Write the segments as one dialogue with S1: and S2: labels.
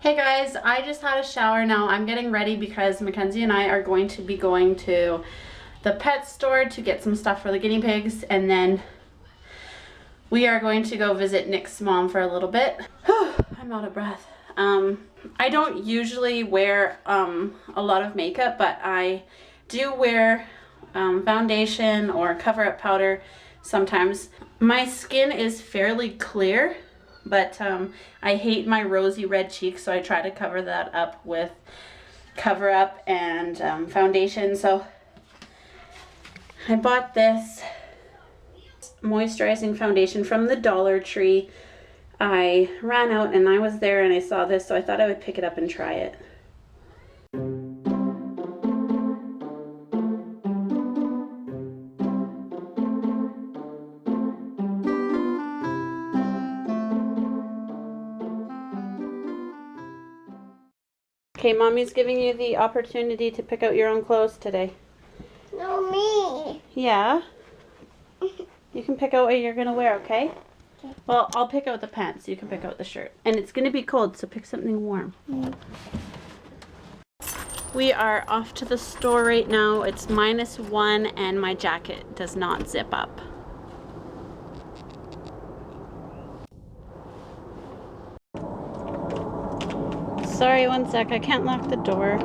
S1: Hey guys, I just had a shower now. I'm getting ready because Mackenzie and I are going to be going to the pet store to get some stuff for the guinea pigs, and then we are going to go visit Nick's mom for a little bit. I'm out of breath. I don't usually wear a lot of makeup, but I do wear foundation or cover-up powder sometimes. My skin is fairly clear, but I hate my rosy red cheeks, so I try to cover that up with cover-up and foundation. So I bought this moisturizing foundation from the Dollar Tree. I ran out and I was there and I saw this, so I thought I would pick it up and try it. Okay, Mommy's giving you the opportunity to pick out your own clothes today.
S2: No, me.
S1: Yeah? You can pick out what you're gonna wear, okay?
S2: Okay.
S1: Well, I'll pick out the pants. You can pick out the shirt. And it's gonna be cold, so pick something warm. We are off to the store right now. It's -1 and my jacket does not zip up. Sorry, one sec. I can't lock the door.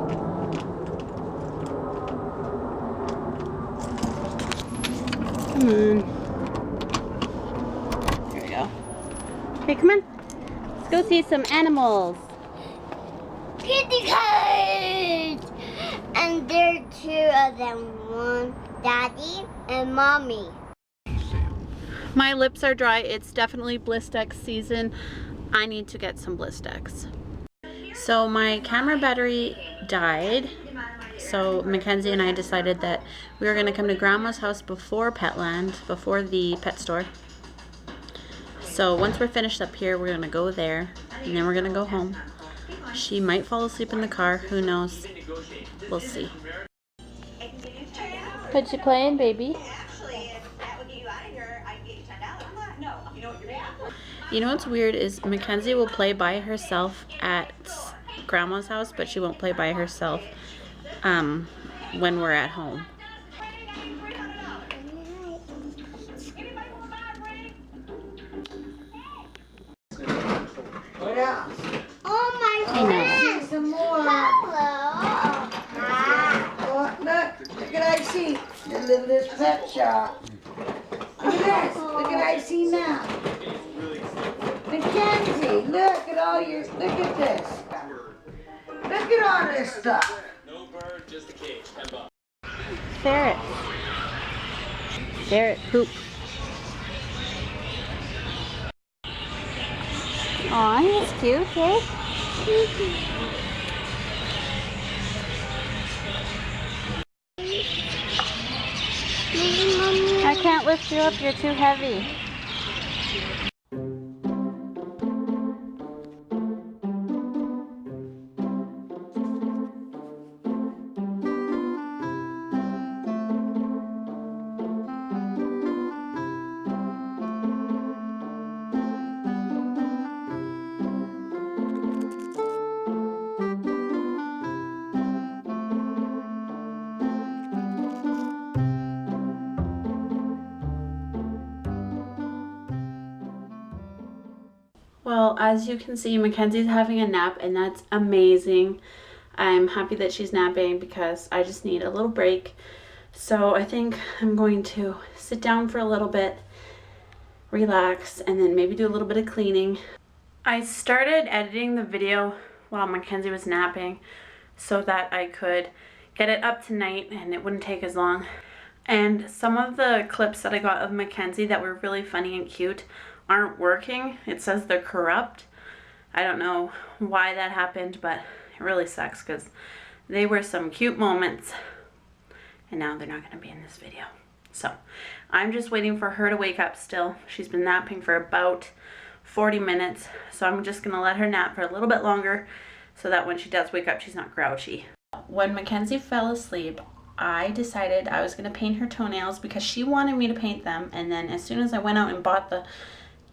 S1: Come on. Here we go. Okay, come on. Let's go see some animals.
S2: Kitty cats! And there are two of them. One, Daddy and Mommy.
S1: My lips are dry. It's definitely Blistex season. I need to get some Blistex. So my camera battery died. So Mackenzie and I decided that we were going to come to Grandma's house before Petland, before the pet store. So once we're finished up here, we're going to go there and then we're going to go home. She might fall asleep in the car. Who knows? We'll see. What you playing, baby? You know what's weird is Mackenzie will play by herself at Grandma's house, but she won't play by herself when we're at home.
S3: What else?
S2: Oh my
S1: I know.
S2: friend!
S3: Some more.
S2: Hello!
S3: Oh, look at Icy. The littlest pet shop. Look at this. Look at Icy now. Mackenzie, look at all your, look at this. Look at all this stuff.
S4: No bird, just a cage. $10.
S1: Ferret. Ferret poop. Aw, he's cute, eh? I can't lift you up, you're too heavy. Well, as you can see, Mackenzie's having a nap and that's amazing. I'm happy that she's napping because I just need a little break. So I think I'm going to sit down for a little bit, relax, and then maybe do a little bit of cleaning. I started editing the video while Mackenzie was napping so that I could get it up tonight and it wouldn't take as long. And some of the clips that I got of Mackenzie that were really funny and cute aren't working. It says they're corrupt. I don't know why that happened, but it really sucks because they were some cute moments and now they're not going to be in this video. So I'm just waiting for her to wake up still. She's been napping for about 40 minutes, so I'm just going to let her nap for a little bit longer so that when she does wake up, she's not grouchy. When Mackenzie fell asleep, I decided I was going to paint her toenails because she wanted me to paint them, and then as soon as I went out and bought the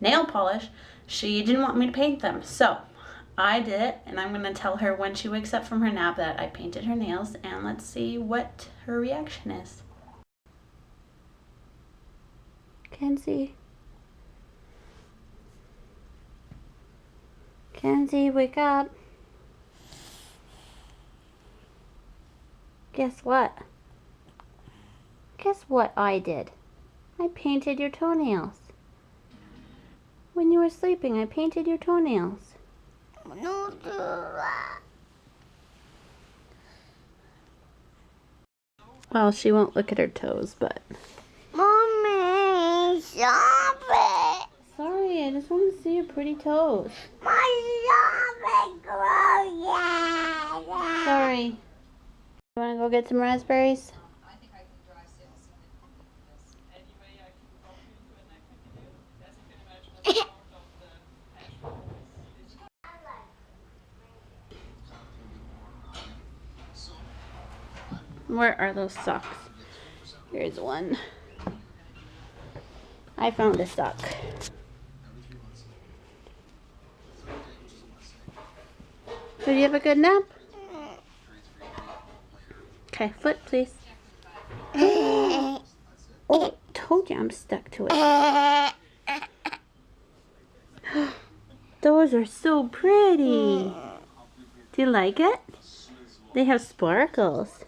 S1: nail polish, she didn't want me to paint them. So I did it, and I'm going to tell her when she wakes up from her nap that I painted her nails, and let's see what her reaction is. Kenzie. Kenzie, wake up. Guess what? Guess what I did? I painted your toenails. When you were sleeping, I painted your toenails.
S2: No, do that.
S1: Well, she won't look at her toes, but...
S2: Mommy, stop it.
S1: Sorry, I just want to see your pretty toes.
S2: My stop it, grow.
S1: Sorry. You want to go get some raspberries? Where are those socks? Here's one. I found a sock. So do you have a good nap? Okay, foot please. Oh, told you I'm stuck to it. Those are so pretty. Do you like it? They have sparkles.